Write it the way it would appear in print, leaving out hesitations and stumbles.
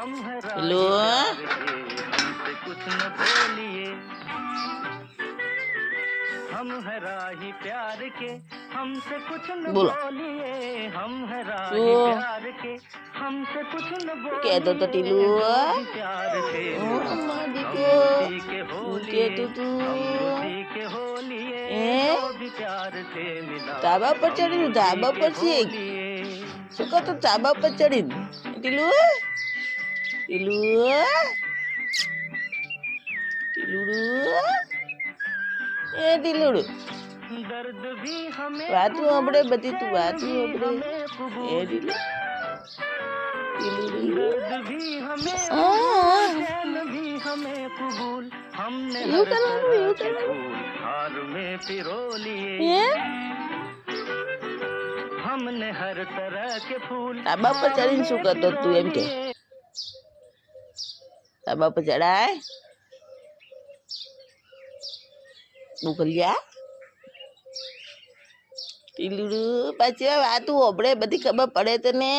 hello हम है राही प्यार के हमसे कुछ न बोलिए हम है राही प्यार के हमसे कुछ न बोलिए क्या तो टीलू प्यार से के होलिए तू के होलिए भी प्यार से मिला ધાબા પર ચડીને ધાબા પર છે શું કહો તો ધાબા પર ચડીને ટીલુ ટીલુ ટીલુડુ એ ટીલુડુ વાતું આપણે બધી તું વાતું આપણે એ ટીલુ हमने हर तरह के फूल ધાબા પર ચડીને શું કરતો તું એમ કે ધાબા પર ચડાય મોકલ્યા ટીલુડુ પાછી વાતું આપણે બધી ખબર પડે તને